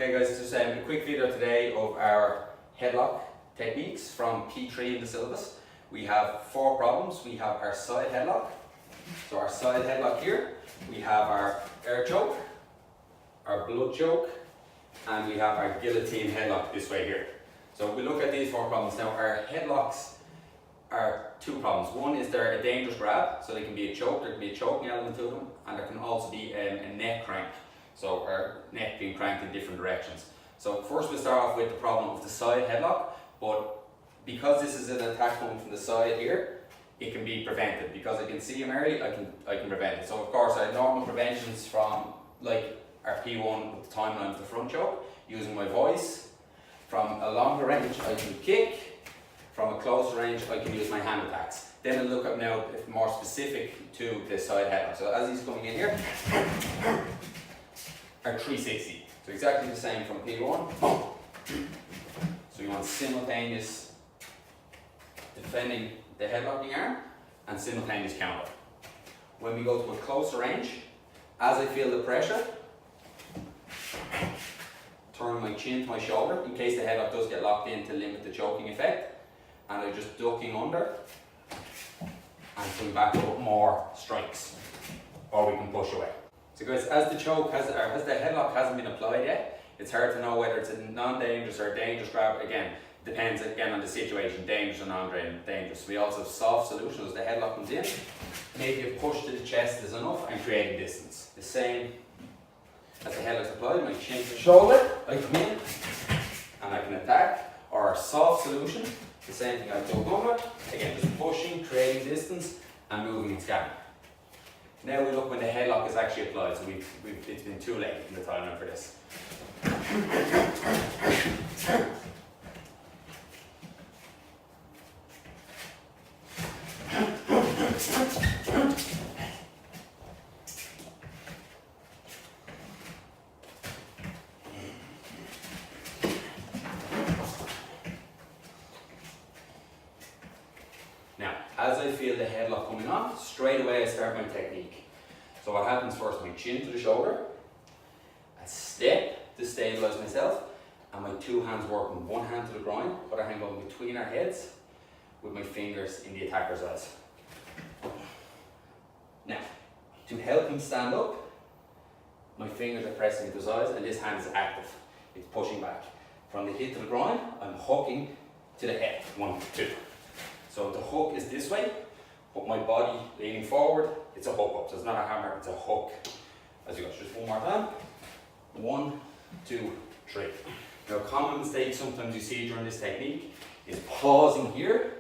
Okay guys, just a quick video today of our headlock techniques from P3 in the syllabus. We have 4 problems. We have our side headlock. So our side headlock here, we have our air choke, our blood choke, and we have our guillotine headlock this way here. So we look at these 4 problems. Now our headlocks are 2 problems. One is they're a dangerous grab, so they can be a choke, there can be a choking element to them, and there can also be a neck crank. So our neck being cranked in different directions. So first we'll start off with the problem of the side headlock, but because this is an attack coming from the side here, it can be prevented. Because I can see him early, I can prevent it. So of course I have normal preventions from like our P1 with the timeline of the front choke, using my voice. From a longer range I can kick, from a closer range I can use my hand attacks. Then I'll look at now more specific to the side headlock. So as he's coming in here, are 360. So exactly the same from P1. So you want simultaneous defending the headlocking arm and simultaneous counter. When we go to a closer range, as I feel the pressure, turn my chin to my shoulder in case the headlock does get locked in to limit the choking effect, and I'm just ducking under and coming back up more strikes, or we can push away. So guys, as the headlock hasn't been applied yet, it's hard to know whether it's a non-dangerous or a dangerous grab. Again, depends again on the situation, dangerous or non-dangerous. We also have soft solutions. The headlock comes in, maybe a push to the chest is enough, and creating distance. The same as the headlock's applied, my chin to shoulder, I come in and I can attack. Or a soft solution, the same thing, I go under, again just pushing, creating distance and moving and scattering. Now we look when the headlock is actually applied, so it's been too late in the timeline for this. Now, as I feel the headlock coming on, straight away I start my technique. So what happens first, my chin to the shoulder, a step to stabilise myself, and my 2 hands working, one hand to the groin, other hand going between our heads, with my fingers in the attacker's eyes. Now, to help him stand up, my fingers are pressing into his eyes, and this hand is active. It's pushing back. From the hip to the groin, I'm hooking to the head, 1, 2. So the hook is this way, but my body leaning forward, it's a hook up. So it's not a hammer, it's a hook. As you go, just one more time. 1, 2, 3. Now a common mistake sometimes you see during this technique is pausing here,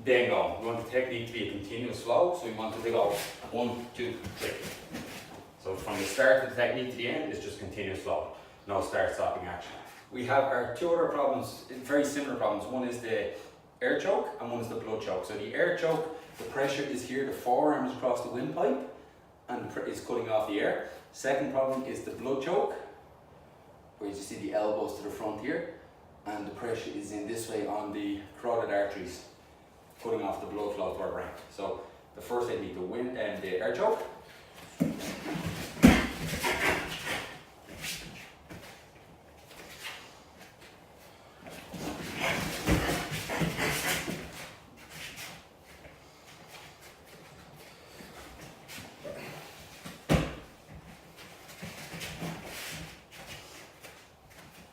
then go. We want the technique to be a continuous flow, so we want it to go 1, 2, 3. So from the start of the technique to the end, it's just continuous flow. No start-stopping action. We have our 2 other problems, very similar problems. One is the air choke and one is the blood choke. So the air choke, the pressure is here, the forearm is across the windpipe and it's cutting off the air. Second problem is the blood choke, where you see the elbows to the front here, and the pressure is in this way on the carotid arteries, cutting off the blood flow to our brain. So the first technique, the air choke.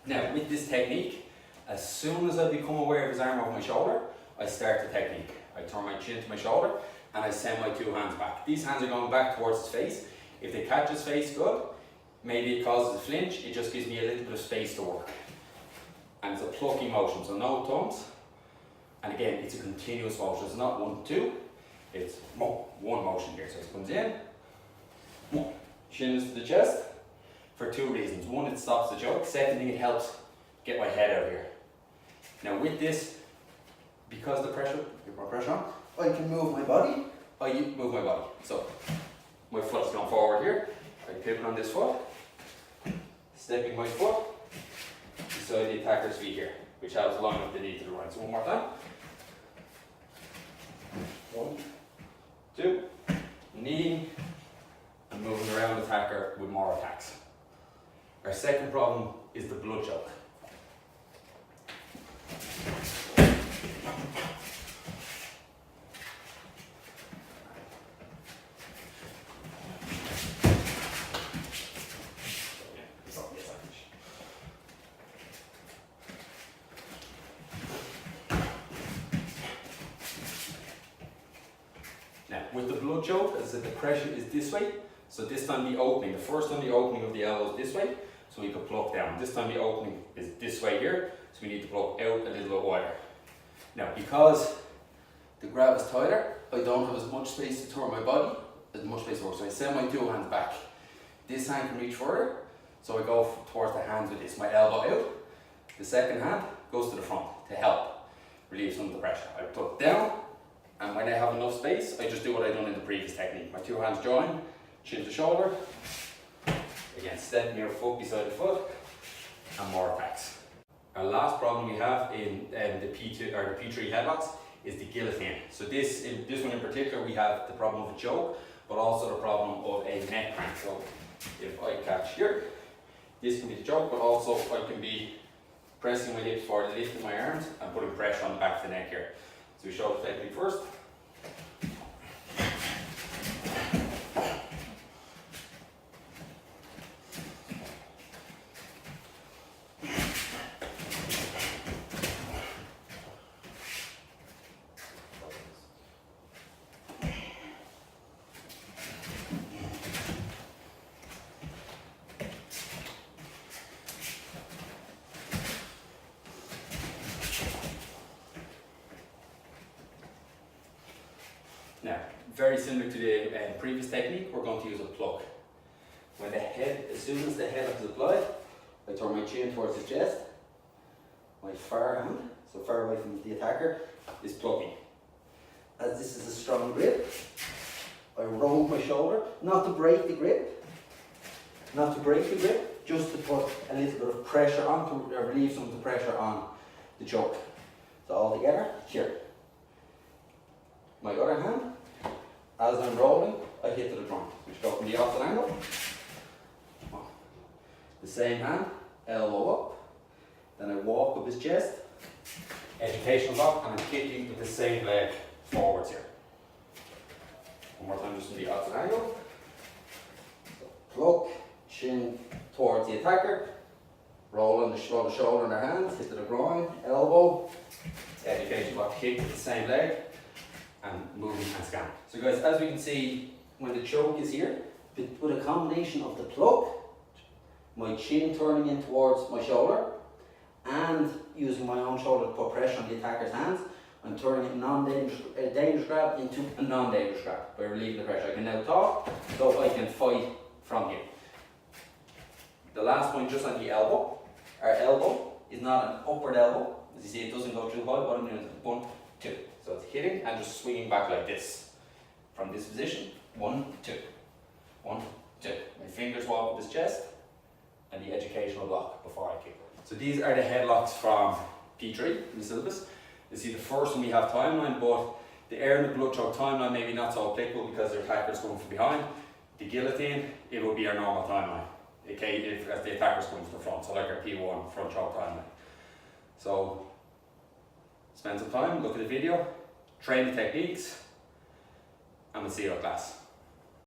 Now with this technique, as soon as I become aware of his arm over my shoulder, I start the technique. I turn my chin to my shoulder and I send my 2 hands back. These hands are going back towards his face. If they catch his face good, maybe it causes a flinch, it just gives me a little bit of space to work. And it's a plucking motion, so no thumbs. And again, it's a continuous motion. It's not 1, 2, it's one motion here. So it comes in, chin is to the chest. For 2 reasons. One, it stops the choke. Second thing, it helps get my head out of here. Now with this, because the pressure, get more pressure on, I can move my body. So my foot's going forward here. I pivot on this foot, stepping my foot beside the attacker's feet here, which helps line up the knee to the right. So one more time. 1, 2, knee, and moving around the attacker with more attacks. Our second problem is the blood choke. Now, with the blood choke, as I said, the pressure is this way. So this time the opening, the first time the opening of the elbow is this way, so we could pluck down. This time the opening is this way here, so we need to pluck out a little bit wider. Now, because the grab is tighter, I don't have as much space to turn my body, as much space to work. So I send my two hands back. This hand can reach further, so I go towards the hands with this. My elbow out, the second hand goes to the front to help relieve some of the pressure. I tuck down, and when I have enough space, I just do what I done in the previous technique. My two hands join, chin to shoulder. Again, stepping your foot beside the foot, and more attacks. Our last problem we have in the P2 or the P3 headlocks is the guillotine. So this one in particular, we have the problem of a choke, but also the problem of a neck crank. So if I catch here, this can be the choke, but also I can be pressing my hips forward, lifting my arms, and putting pressure on the back of the neck here. So we show the technique first. Now, very similar to the previous technique, we're going to use a pluck. When the head, as soon as the headlock is applied, I turn my chin towards the chest. My far hand, so far away from the attacker, is plucking. As this is a strong grip, I roll my shoulder, not to break the grip, just to put a little bit of pressure on, to relieve some of the pressure on the choke. So all together, here. My other hand, as I'm rolling, I hit to the ground, which go from the opposite angle. The same hand, elbow up, then I walk up his chest, educational lock, and I'm kicking with the same leg forwards here. One more time, just from the opposite angle. So pluck, chin towards the attacker, rolling the shoulder in their hands, hit to the groin, elbow, educational lock, kick with the same leg, and moving and scan. So guys, as we can see, when the choke is here, with a combination of the pluck, my chin turning in towards my shoulder, and using my own shoulder to put pressure on the attacker's hands, I'm turning a dangerous grab into a non-dangerous grab by relieving the pressure. I can now talk, so I can fight from here. The last point, just on the elbow. Our elbow is not an upward elbow. As you see, it doesn't go too high. What I'm doing is 1, 2. So it's hitting and just swinging back like this. From this position, 1, 2. 1, 2. My fingers walk up his chest, and the educational block before I kick. So these are the headlocks from P3 in the syllabus. You see the first one we have timeline, but the air and the blood choke timeline maybe not so applicable because their attacker's coming from behind. The guillotine, it will be our normal timeline. Okay, as the attacker's coming from the front, so like our P1 front choke timeline. So spend some time, look at the video, train the techniques, and we'll see you at class.